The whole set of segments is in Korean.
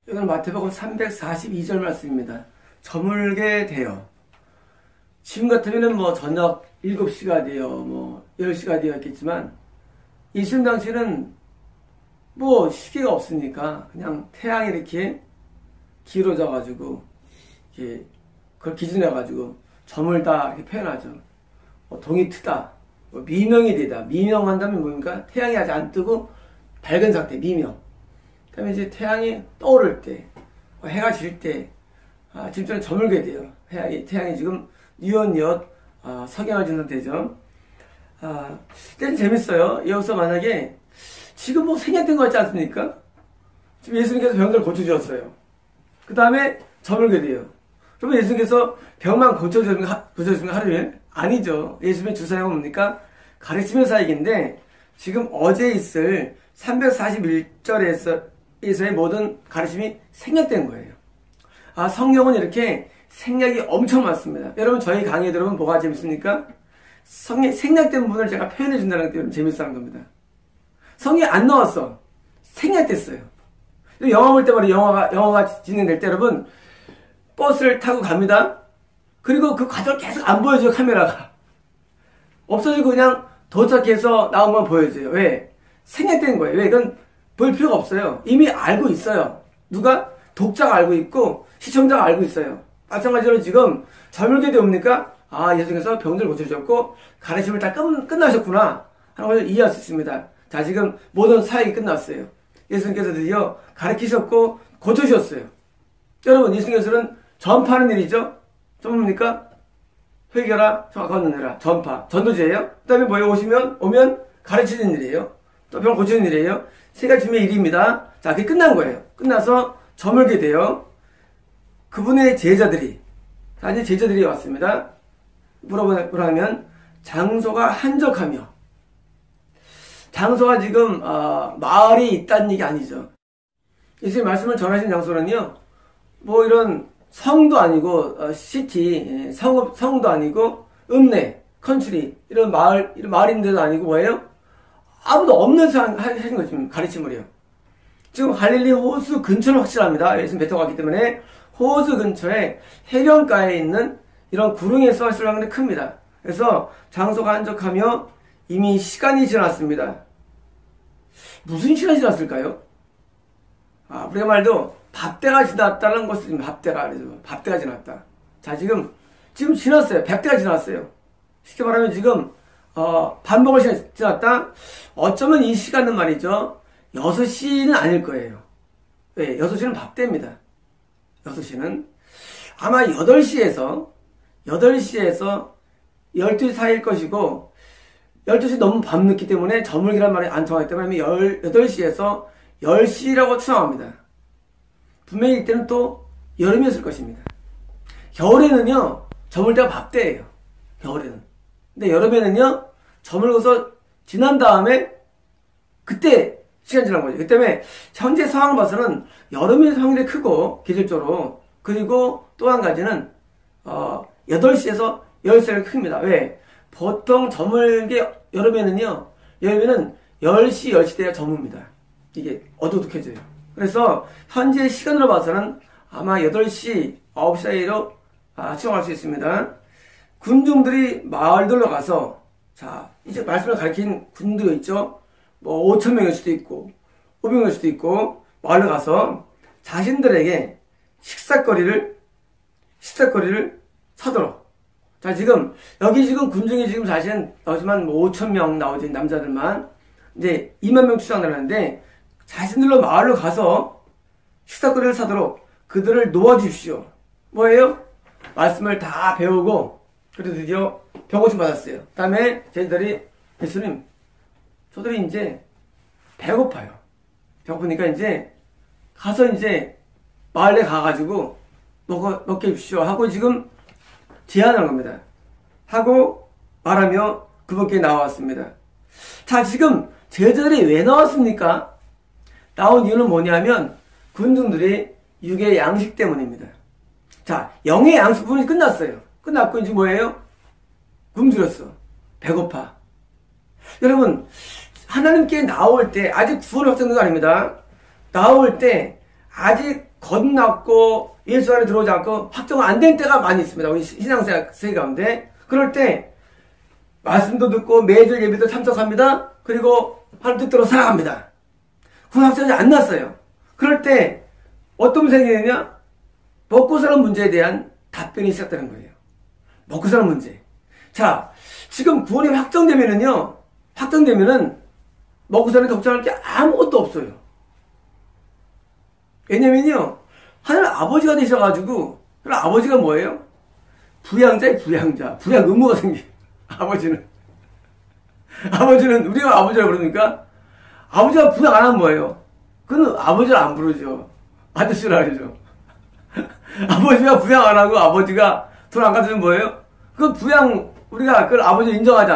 이건 마태복음 342절 말씀입니다. 저물게 되어. 지금 같으면 뭐 저녁 7시가 되어 뭐 10시가 되었겠지만 예수님 당시에는 뭐 시계가 없으니까 그냥 태양이 이렇게 길어져 가지고 이렇게 그걸 기준해 가지고 저물다 이렇게 표현하죠. 뭐 동이 트다, 뭐 미명이 되다. 미명한다면 뭡니까? 태양이 아직 안 뜨고 밝은 상태, 미명. 그다음에 이제 태양이 떠오를 때, 해가 질 때, 지금처럼 저물게 돼요. 태양이 지금 뉘엿뉘엿 석양을 짓는 상태죠. 그때 재밌어요. 여기서 만약에 지금 뭐 생략된 거 같지 않습니까? 지금 예수님께서 병들 고쳐주셨어요. 그 다음에 저물게 돼요. 그러면 예수님께서 병만 고쳐주시는 하루에? 아니죠. 예수님의 주사역은 뭡니까? 가르치는 사역인데 지금 어제 있을 341절에서의 모든 가르침이 생략된 거예요. 성경은 이렇게 생략이 엄청 많습니다. 여러분 저희 강의에 들어보면 뭐가 재밌습니까? 생략된 부분을 제가 표현해 준다는 게 여러분 재밌어하는 겁니다. 성경이 안 나왔어. 생략됐어요. 영화 볼 때 말이에요. 영화가 진행될 때 여러분 버스를 타고 갑니다. 그리고 그 과정을 계속 안 보여줘요. 카메라가. 없어지고 그냥 도착해서 나오면 보여줘요. 왜? 생략된 거예요. 왜? 이건 볼 필요가 없어요. 이미 알고 있어요. 누가? 독자가 알고 있고 시청자가 알고 있어요. 마찬가지로 지금 저물게 되옵니까? 예수님께서 병들을 고쳐주셨고 가르침을 다 끝나셨구나 하는 걸 이해할 수 있습니다. 자, 지금 모든 사역이 끝났어요. 예수님께서 드디어 가르치셨고 고쳐주셨어요. 여러분, 예수님께서는 전파하는 일이죠. 전부입니까? 회개하라, 건너내라, 전파, 전도제예요. 그 다음에 뭐예요? 오면 가르치는 일이에요. 또 병 고치는 일이에요. 세 가지 주의 일입니다. 자, 그게 끝난 거예요. 끝나서 저물게 돼요. 그분의 제자들이, 이제 제자들이 왔습니다. 뭐라면 장소가 한적하며, 장소가 지금 마을이 있다는 얘기 아니죠. 예수님 말씀을 전하신 장소는요, 뭐 이런 성도 아니고 시티, 성도 아니고 읍내, 컨트리 이런 마을인데도 아니고 뭐예요? 아무도 없는 데서 하신 거 지금 가르침을요. 지금 갈릴리 호수 근처는 확실합니다. 예수님 뱉어 갔기 때문에 호수 근처에 해변가에 있는 이런 구릉에서 하시려고 하는데 큽니다. 그래서 장소가 한적하며 이미 시간이 지났습니다. 무슨 시간이 지났을까요? 우리가 말도 밥때가 지났다는 것을 밥때가 그러죠. 밥때가 지났다. 자, 지금 지났어요. 100대가 지났어요. 쉽게 말하면 지금 밥 먹을 시간이 지났다. 어쩌면 이 시간은 말이죠. 6시는 아닐 거예요. 왜? 6시는 밥때입니다. 6시는 아마 8시에서 12시 사이일 것이고 12시 너무 밤늦기 때문에 저물기란 말이 안 통하기 때문에 8시에서 10시라고 추정합니다. 분명히 이때는 또 여름이었을 것입니다. 겨울에는요, 저물 때가 밥때예요. 겨울에는. 근데 여름에는요, 저물고서 지난 다음에 그때 시간 지난 거죠. 그 때문에 현재 상황을 봐서는 여름이 확률이 크고 기술적으로, 그리고 또 한 가지는 8시에서 10시가 큽니다. 왜? 보통 저물게 여름에는 10시, 10시 때가 저뭅니다. 이게 어둑둑해져요. 그래서 현재 시간으로 봐서는 아마 8시, 9시 사이로 추정할 수 있습니다. 군중들이 마을들로 가서, 자, 이제 말씀을 가리킨 군들이 있죠. 뭐 5,000명일 수도 있고 500명일 수도 있고 마을로 가서 자신들에게 식사거리를 사도록. 자, 여기 군중이 지금 사실은 나오지만 5,000명 나오지, 남자들만. 이제 2만 명 추정되는데 자신들로 마을로 가서 식사거리를 사도록 그들을 놓아주십시오. 뭐예요? 말씀을 다 배우고, 그래도 드디어 병고침 받았어요. 그 다음에 제자들이, 예수님, 저들이 이제 배고파요. 배고프니까 이제 가서 마을에 가가지고 먹게 해주십시오 하고 지금 제안한 겁니다. 하고 말하며 그분께 나왔습니다. 자, 지금 제자들이 왜 나왔습니까? 나온 이유는 뭐냐면 군중들이 육의 양식 때문입니다. 자, 영의 양식 부분이 끝났어요. 끝났고 이제 뭐예요? 굶주렸어. 배고파. 여러분, 하나님께 나올 때, 아직 구원을 확정된 거 아닙니다. 나올 때 아직 겁났고 예수 안에 들어오지 않고 확정 안 된 때가 많이 있습니다. 우리 신앙생활 가운데. 그럴 때 말씀도 듣고 매주 예배도 참석합니다. 그리고 하나님 뜻대로 살아갑니다. 그 확정이 안 났어요. 그럴 때 어떤 문제가 생기느냐? 먹고 사는 문제에 대한 답변이 시작되는 거예요. 먹고 사는 문제. 자, 지금 구원이 확정되면은 먹고 사는 걱정할 게 아무것도 없어요. 왜냐면요, 하나님 아버지가 되셔가지고, 아버지가 뭐예요? 부양자의 부양자. 부양 의무가 생겨요. 아버지는, 우리가 아버지라고 부르니까, 아버지가 부양 안 하면 뭐예요? 그는 아버지를 안 부르죠. 아저씨라 그러죠. 아버지가 부양 안 하고 아버지가 돈 안 가져주면 뭐예요? 그 부양, 우리가 그걸 아버지를 인정하지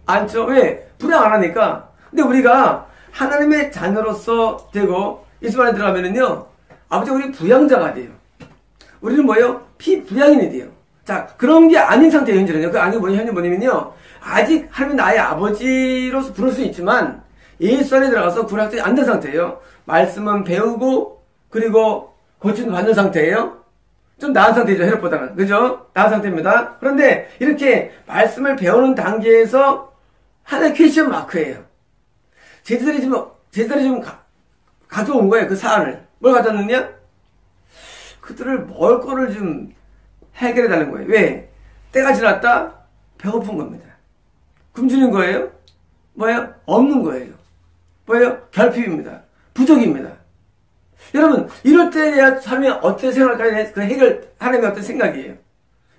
않죠? 왜? 부양 안 하니까. 근데 우리가 하나님의 자녀로서 되고 예수 안에 들어가면은요, 아버지가 우리 부양자가 돼요. 우리는 뭐예요? 피부양인이 돼요. 자, 그런 게 아닌 상태예요, 현재는요. 그 아닌 현재 뭐냐면요, 아직 하나님 나의 아버지로서 부를 수 있지만 예수 안에 들어가서 구원 확정이 안 된 상태예요. 말씀은 배우고 그리고 고침도 받는 상태예요. 좀 나은 상태죠, 헤롯보다는. 그죠? 나은 상태입니다. 그런데 이렇게 말씀을 배우는 단계에서 하나의 퀘스천 마크예요. 제자들이 좀 가져온 거예요, 그 사안을. 뭘 가져왔느냐? 그들을 먹을 거를 좀 해결해 달라는 거예요. 왜? 때가 지났다? 배고픈 겁니다. 굶주린 거예요? 뭐예요? 없는 거예요. 뭐예요? 결핍입니다. 부족입니다. 여러분, 이럴 때야 삶이 어떻게 생각할까요? 그 하나님의 어떤 생각이에요.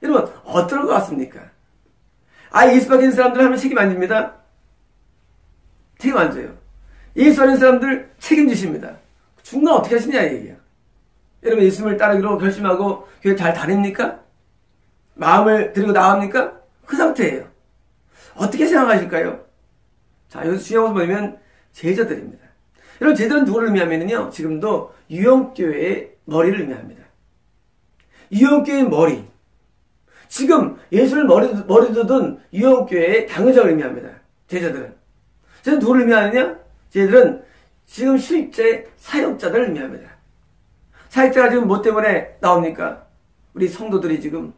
여러분, 어떨 것 같습니까? 예수 밖에 있는 사람들 하면 책임 안 집니다. 책임 안 져요. 예수 안에 있는 사람들 책임지십니다. 중간 어떻게 하시냐, 이 얘기야. 여러분, 예수님을 따르기로 결심하고 교회 잘 다닙니까? 마음을 들이고 나갑니까? 그 상태예요. 어떻게 생각하실까요? 자, 여기서 중요한 것을 보면 제자들입니다. 여러분, 제자들은 누구를 의미하면요, 지금도 유형교회의 머리를 의미합니다. 유형교회의 머리. 지금 예수를 머리도 둔 유형교회의 당회장을 의미합니다. 제자들은. 제자들은 누구를 의미하느냐? 제자들은 지금 실제 사역자들을 의미합니다. 사역자가 지금 뭐 때문에 나옵니까? 우리 성도들이 지금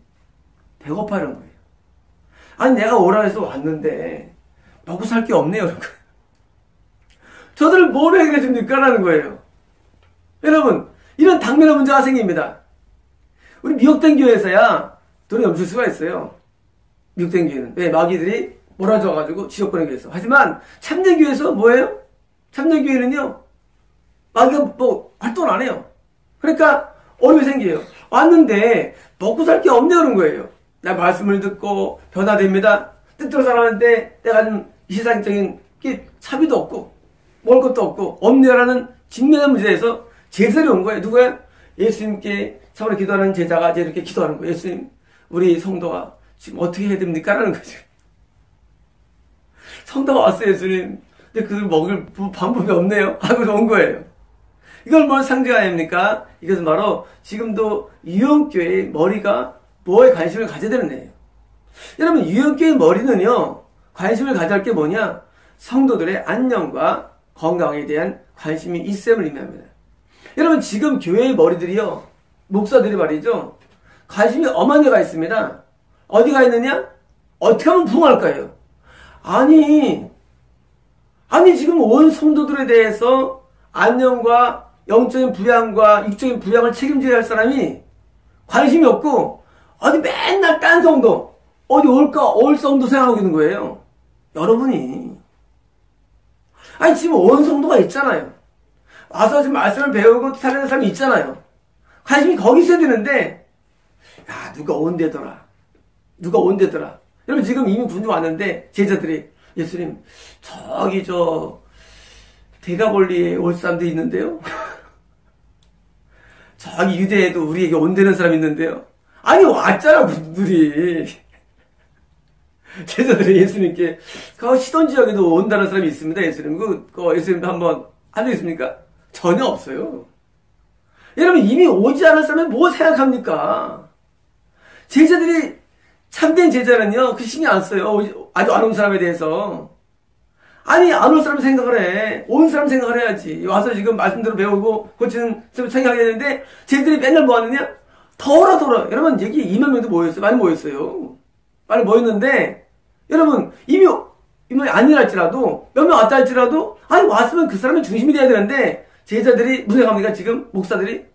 배고파하는 거예요. 아니, 내가 오라 해서 왔는데 먹고 살 게 없네요. 저들을 뭘 해결해 줍니까? 라는 거예요. 여러분, 이런 당면한 문제가 생깁니다. 우리 미혹된 교회에서야 돈이 넘칠 수가 있어요. 미혹된 교회는. 왜? 마귀들이 몰아줘가지고 지옥 보내기 위해서. 하지만 참된 교회에서 뭐예요? 참된 교회는요, 마귀가 뭐 활동을 안 해요. 그러니까 어려움이 생겨요. 왔는데 먹고 살 게 없네 그런 거예요. 나 말씀을 듣고 변화됩니다. 뜻대로 살아가는데 내가 좀 세상적인 게 차비도 없고 먹을 것도 없고 없네라는 직면한 문제에서 제자들이 온 거예요. 누구야? 예수님께 참으로 기도하는 제자가 이제 이렇게 기도하는 거예요. 예수님, 우리 성도가 지금 어떻게 해야 됩니까? 라는 거죠. 성도가 왔어요, 예수님. 근데 그걸 먹을 방법이 없네요. 하고 온 거예요. 이걸 뭘 상징합니까? 이것은 바로 지금도 유형교회의 머리가 뭐에 관심을 가져야 되는 거예요. 여러분, 유형교회의 머리는요, 관심을 가져야 할 게 뭐냐? 성도들의 안녕과 건강에 대한 관심이 있음을 의미합니다. 여러분, 지금 교회의 머리들이요, 목사들이 말이죠, 관심이 엄한 데가 있습니다. 어디가 있느냐? 어떻게 하면 부흥할까요? 아니, 지금 온 성도들에 대해서 안녕과 영적인 부양과 육적인 부양을 책임져야 할 사람이 관심이 없고, 어디 맨날 딴 성도, 어디 올 성도 생각하고 있는 거예요. 여러분이. 지금 온 성도가 있잖아요. 와서 지금 말씀을 배우고 살아가는 사람이 있잖아요. 관심이 거기 있어야 되는데, 누가 온대더라. 여러분, 지금 이미 군중 왔는데, 제자들이, 예수님, 저기 대가볼리에 올 사람도 있는데요. 저기 유대에도 우리에게 온다는 사람이 있는데요. 왔잖아, 분들이. 제자들이 예수님께, 시돈 지역에도 온다는 사람이 있습니다, 예수님. 예수님도 한번 하시겠습니까? 전혀 없어요. 여러분, 이미 오지 않은 사람이 뭐 생각합니까? 제자들이, 참된 제자는요, 그 신경 안 써요. 아직 안 온 사람에 대해서. 아니, 안 올 사람 생각을 해. 온 사람 생각을 해야지. 와서 지금 말씀대로 배우고 고치는 생각해야 되는데, 쟤들이 맨날 뭐 하느냐? 더러. 여러분, 여기 2만 명도 모였어요. 많이 모였어요. 많이 모였는데, 여러분, 이미 아니라 할지라도, 몇 명 왔다 할지라도, 아니, 왔으면 그 사람이 중심이 돼야 되는데, 제자들이, 무슨 생각합니까? 지금, 목사들이,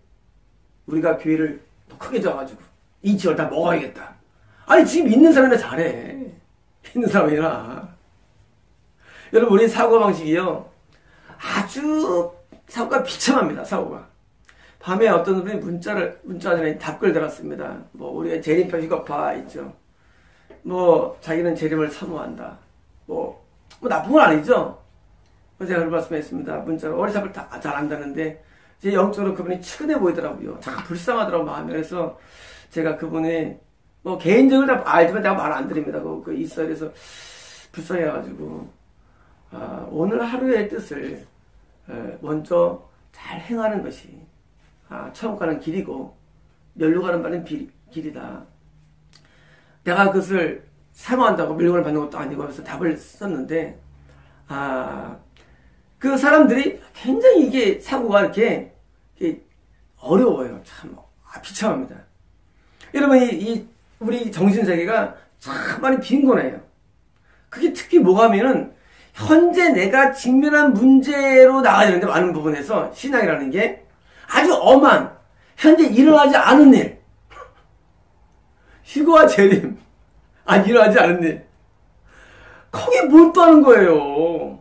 우리가 교회를 더 크게 줘가지고, 이 지역을 다 먹어야겠다. 아니, 지금 있는 사람이나 잘해. 있는 사람이나. 여러분, 우리 사고방식이요. 아주 사고가 비참합니다, 사고가. 밤에 어떤 분이 문자에 답글 달았습니다. 뭐, 우리가 재림표 휴가파 있죠. 뭐, 자기는 재림을 사모한다. 뭐 나쁜 건 아니죠. 제가 그런 말씀했습니다. 문자로 어리석을 다 잘 안다는데, 제 영적으로 그분이 측은해 보이더라고요. 참 불쌍하더라고, 마음이. 그래서 제가 그분이, 뭐, 개인적으로 다 알지만 내가 말 안 드립니다. 그 있어요. 그래서 불쌍해가지고, 오늘 하루의 뜻을 먼저 잘 행하는 것이 처음 가는 길이고 멸로 가는 바는 길이다. 내가 그것을 사모한다고 멸류관을 받는 것도 아니고 하면서 답을 썼는데 그 사람들이 굉장히 이게 사고가 이렇게 어려워요. 참 비참합니다. 여러분 우리 정신세계가 참 많이 빈곤해요. 그게 특히 뭐가 하면은 현재 내가 직면한 문제로 나가야 되는데, 많은 부분에서 신앙이라는 게 아주 엄한, 현재 일어나지 않은 일, 휴거와 재림, 일어나지 않은 일, 거기에 몰두하는 거예요.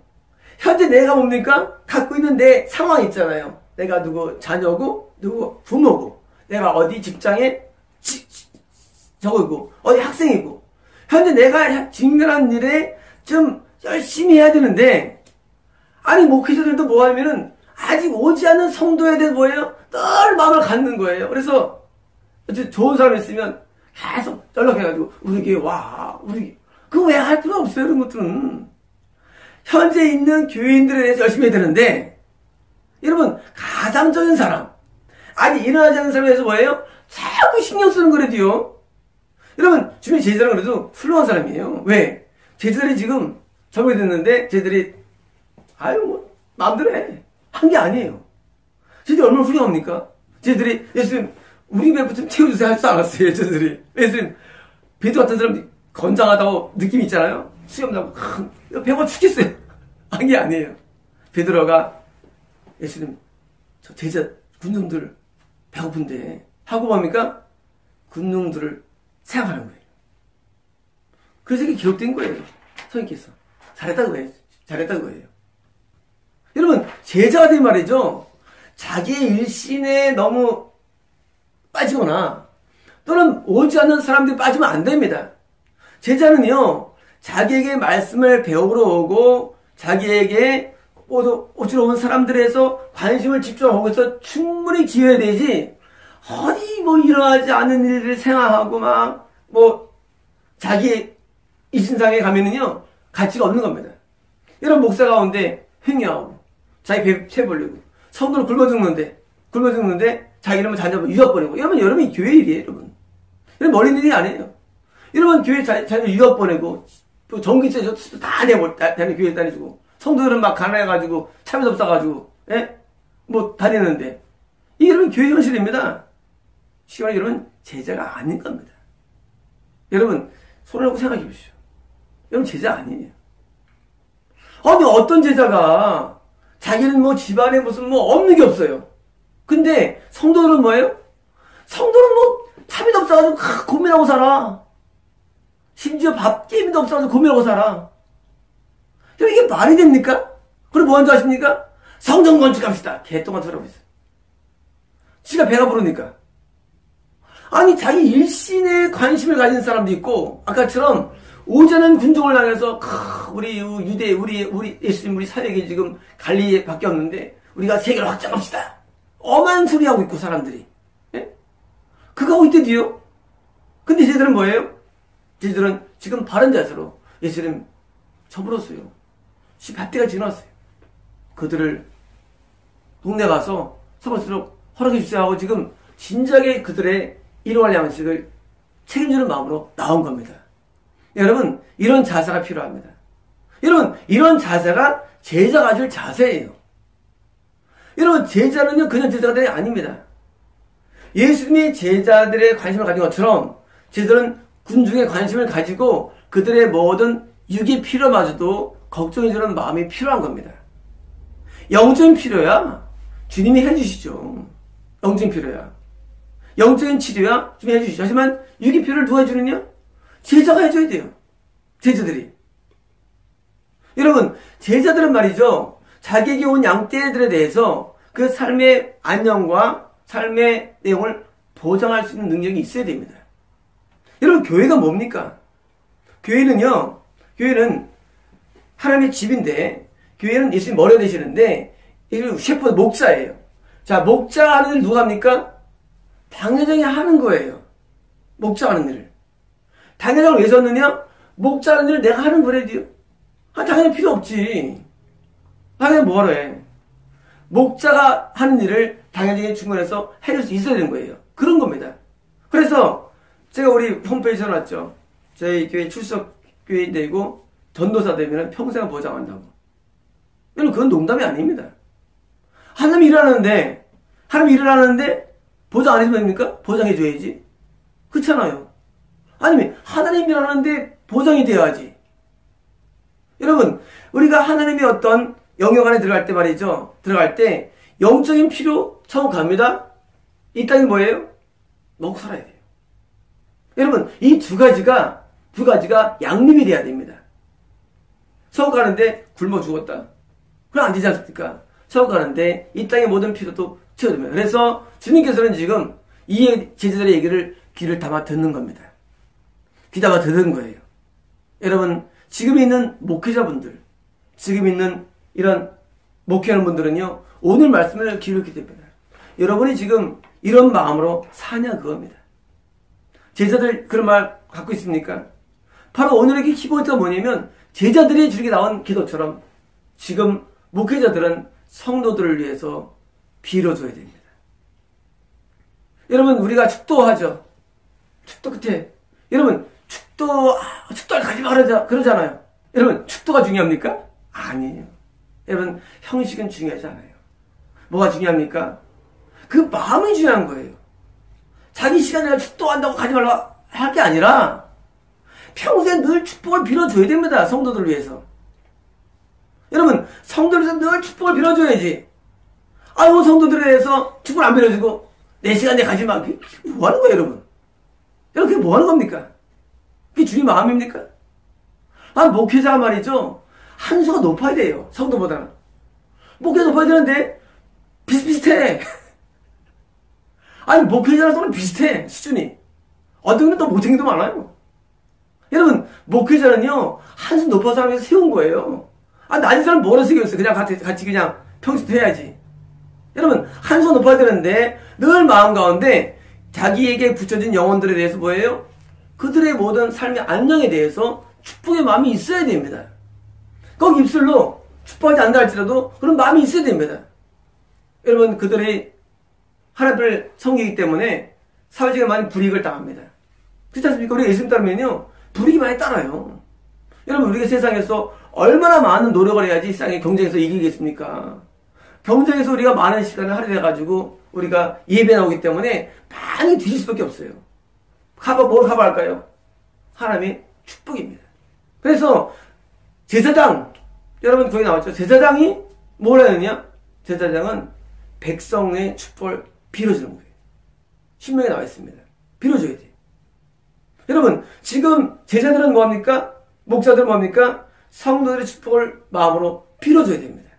현재 내가 뭡니까? 갖고 있는 내 상황 있잖아요. 내가 누구 자녀고, 누구 부모고, 내가 어디 직장에 저거고, 어디 학생이고, 현재 내가 직면한 일에 좀 열심히 해야 되는데, 아니, 목회자들도 뭐 하면은, 아직 오지 않는 성도에 대해서 뭐예요? 늘 마음을 갖는 거예요. 그래서, 좋은 사람 있으면 계속 연락해가지고, 우리 교회 와, 그거 왜 할 필요 없어요, 그런 것들은. 현재 있는 교인들에 대해서 열심히 해야 되는데, 여러분, 가장적인 사람, 아직 일어나지 않는 사람에 대해서 뭐예요? 자꾸 신경 쓰는 거래도요. 여러분, 주변 제자는 그래도 훌륭한 사람이에요. 왜? 제자들이 지금 정이 됐는데, 쟤들이, 마음대로 해. 한 게 아니에요. 쟤들이 얼마나 훌륭합니까? 쟤들이, 예수님, 우리 배부터 좀 태워주세요 할 줄 알았어요, 쟤들이. 예수님, 베드로 같은 사람이 건장하다고 느낌이 있잖아요? 수염 나고, 배고파 죽겠어요. 한 게 아니에요. 베드로가, 예수님, 저 제자, 군중들 배고픈데, 하고 뭡니까? 군중들을 생각하는 거예요. 그래서 이게 기록된 거예요. 성령께서. 잘했다고 해요. 여러분, 제자가 된 말이죠. 자기의 일신에 너무 빠지거나 또는 오지 않는 사람들이 빠지면 안 됩니다. 제자는요, 자기에게 말씀을 배우러 오고 자기에게 오지러 온 사람들에서 관심을 집중하고 해서 충분히 기여해야 되지, 어디 뭐 일어나지 않은 일을 생각하고 자기 이신상에 가면은요, 가치가 없는 겁니다. 이런 목사 가운데 횡령하고 자기 배 채벌리고 성도를 굶어 죽는데 자기 이름을 자녀 유학 보내고, 여러분이 교회 일이에요, 여러분. 이런 멀리 있는 일이 아니에요. 여러분 교회 자녀 유학 보내고 또 전기세 다 내고 다니는 교회 다니시고, 성도들은 막 가난해가지고 차비 없어가지고 다니는데, 이게 여러분 교회 현실입니다. 시간에 여러분 제자가 아닌 겁니다. 여러분 손을 놓고 생각해 보시죠. 여러분 제자 아니에요. 아니, 어떤 제자가 자기는 집안에 무슨 없는 게 없어요. 근데 성도들은 뭐예요? 성도는 차비도 없어가지고 고민하고 살아. 심지어 밥 게임도 없어가지고 고민하고 살아. 여러분, 이게 말이 됩니까? 그리고 뭐 하는 줄 아십니까? 성전 건축합시다. 개똥같은 소리 하고 있어요. 지가 배가 부르니까. 아니, 자기 일신에 관심을 가진 사람도 있고, 아까처럼 오자는 군중을 향해서 우리 유대, 우리 예수님, 우리 사역이 지금 갈리에 바뀌었는데 우리가 세계를 확장합시다. 엄한 소리 하고 있고, 사람들이. 예? 그거 하고 있대도요. 근데 쟤들은 뭐예요? 쟤들은 지금 바른 자세로 예수님 접을었어요. 밭대가 지났어요. 그들을 동네 가서 서울수록 허락해 주세요 하고 지금 진작에 그들의 일용할 양식을 책임지는 마음으로 나온 겁니다. 여러분, 이런 자세가 필요합니다. 여러분, 이런 자세가 제자가 가질 자세예요. 여러분, 제자는요, 그냥 제자들이 아닙니다. 예수님이 제자들의 관심을 가진 것처럼 제자들은 군중의 관심을 가지고 그들의 모든 육의 필요마저도 걱정해주는 마음이 필요한 겁니다. 영적인 필요야 주님이 해주시죠. 영적인 필요야. 영적인 치료야 주님이 해주시죠. 하지만 육의 필요를 누가 해주느냐? 제자가 해줘야 돼요. 제자들이. 여러분, 제자들은 말이죠, 자기에게 온 양떼들에 대해서 그 삶의 안녕과 삶의 내용을 보장할 수 있는 능력이 있어야 됩니다. 여러분, 교회가 뭡니까? 교회는 하나님의 집인데, 교회는 예수님 머리가 되시는데, 셰퍼드 목자예요. 자, 목자 하는 일 누가 합니까? 당회장이 하는 거예요. 목자 하는 일을. 당회장을 왜 줬느냐? 목자 하는 일을 내가 하는 거래요. 당연히 필요 없지. 당연히 뭐하러 해. 목자가 하는 일을 당회장의 중간에서 해줄 수 있어야 되는 거예요. 그런 겁니다. 그래서 제가 우리 홈페이지에 놨죠. 저희 교회 출석 교회 되고 전도사 되면 평생 보장한다고. 여러분, 그건 농담이 아닙니다. 하나님 일하는데 보장 안 해주면 됩니까? 보장해줘야지. 그렇잖아요. 아니면 하나님 일하는데 보장이 돼야지. 여러분, 우리가 하나님의 어떤 영역 안에 들어갈 때 말이죠. 들어갈 때 영적인 필요 천국 갑니다. 이 땅이 뭐예요? 먹고 살아야 돼요. 여러분, 이 두 가지가 양립이 돼야 됩니다. 천국 가는데 굶어 죽었다. 그럼 안 되지 않습니까? 천국 가는데 이 땅의 모든 필요도 채워줍니다. 그래서 주님께서는 지금 이 제자들의 얘기를 귀를 담아 듣는 겁니다. 귀 담아 듣는 거예요. 여러분, 지금 있는 목회자분들, 지금 있는 이런 목회하는 분들은요, 오늘 말씀을 기울이게 됩니다. 여러분이 지금 이런 마음으로 사냐 그겁니다. 제자들 그런 말 갖고 있습니까? 바로 오늘의 키포인트가 뭐냐면, 제자들이 주게 나온 기도처럼 지금 목회자들은 성도들을 위해서 빌어줘야 됩니다. 여러분, 우리가 축도하죠. 축도 끝에 여러분, 축도를 가지 말자 그러잖아요. 여러분, 축도가 중요합니까? 아니에요. 여러분, 형식은 중요하지 않아요. 뭐가 중요합니까? 그 마음이 중요한 거예요. 자기 시간에 내가 축도한다고 가지 말라 할 게 아니라 평소에 늘 축복을 빌어줘야 됩니다. 성도들을 위해서. 여러분, 성도들을 위해서 늘 축복을 빌어줘야지. 아이고, 성도들에 대해서 축복을 안 빌어주고 내 시간에 가지 마. 그게 뭐 하는 거예요, 여러분? 여러분, 그게 뭐 하는 겁니까? 그게 주님 마음입니까? 목회자가 말이죠, 한수가 높아야 돼요. 성도보다는. 목회자 높아야 되는데 비슷비슷해. 목회자랑 성도는 비슷해, 수준이. 어떤 분은 또 못생기도 많아요. 여러분, 목회자는요, 한수 높은 사람에서 세운 거예요. 낮은 사람 뭐라 세웠어요? 그냥 같이 그냥 평소도 해야지. 여러분, 한수가 높아야 되는데 늘 마음 가운데 자기에게 붙여진 영혼들에 대해서 뭐예요? 그들의 모든 삶의 안녕에 대해서 축복의 마음이 있어야 됩니다. 꼭 입술로 축복하지 않는다 할지라도 그런 마음이 있어야 됩니다. 여러분, 그들이 하나님을 섬기기 때문에 사회적인 많은 불이익을 당합니다. 그렇지 않습니까? 우리가 예수님 따르면요, 불이익이 많이 따라요. 여러분, 우리가 세상에서 얼마나 많은 노력을 해야지 이 세상의 경쟁에서 이기겠습니까? 경쟁에서 우리가 많은 시간을 할애해가지고 우리가 예배 나오기 때문에 많이 뒤질 수밖에 없어요. 뭘 커버할까요? 하나님의 축복입니다. 그래서 제사장, 여러분 거기 나왔죠? 제사장이 뭘 하느냐? 제사장은 백성의 축복을 빌어주는 거예요. 신명에 나와 있습니다. 빌어줘야 돼요. 여러분, 지금 제자들은 뭐합니까? 목사들은 뭐합니까? 성도들의 축복을 마음으로 빌어줘야 됩니다.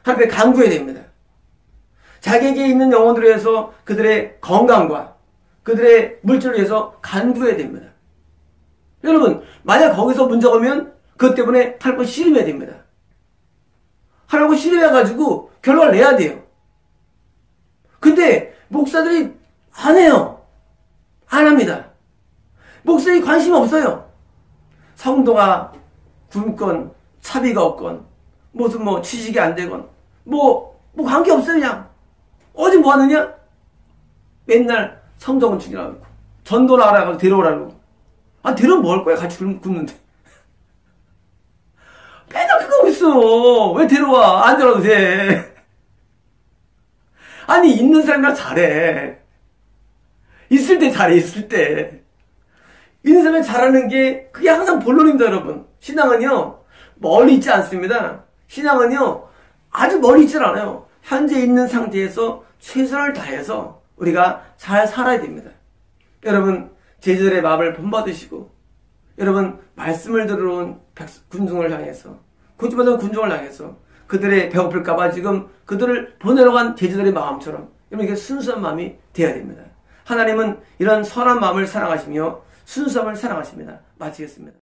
하나님께 간구해야 됩니다. 자기에게 있는 영혼들을 위해서 그들의 건강과 그들의 물질을 위해서 간구해야 됩니다. 여러분, 만약 거기서 문제가 오면 그것 때문에 하나님과 씨름해야 됩니다. 하나님과 씨름해가지고 결과를 내야 돼요. 근데 목사들이 안 해요. 안 합니다. 목사들이 관심이 없어요. 성도가 굶건 차비가 없건 무슨 취직이 안 되건 관계 없어요. 그냥 어디 뭐 하느냐? 맨날 성경은 죽이라고 하고 전도를 하라고 데려오라고. 데려오면 뭐 할 거야? 같이 굶는데. 있어. 왜 데려와? 안 데려와도 돼. 아니, 있는 사람이랑 잘해. 있을 때 잘해, 있을 때. 있는 사람이 잘하는 게, 그게 항상 본론입니다, 여러분. 신앙은요, 멀리 있지 않습니다. 신앙은요, 아주 멀리 있지 않아요. 현재 있는 상태에서 최선을 다해서 우리가 잘 살아야 됩니다. 여러분, 제자들의 마음을 본받으시고, 여러분, 말씀을 들어온 군중을 향해서, 고집하던 군중을 향해서, 그들의 배고플까봐 지금 그들을 보내러 간 제자들의 마음처럼, 여러분, 이게 순수한 마음이 되어야 됩니다. 하나님은 이런 선한 마음을 사랑하시며, 순수함을 사랑하십니다. 마치겠습니다.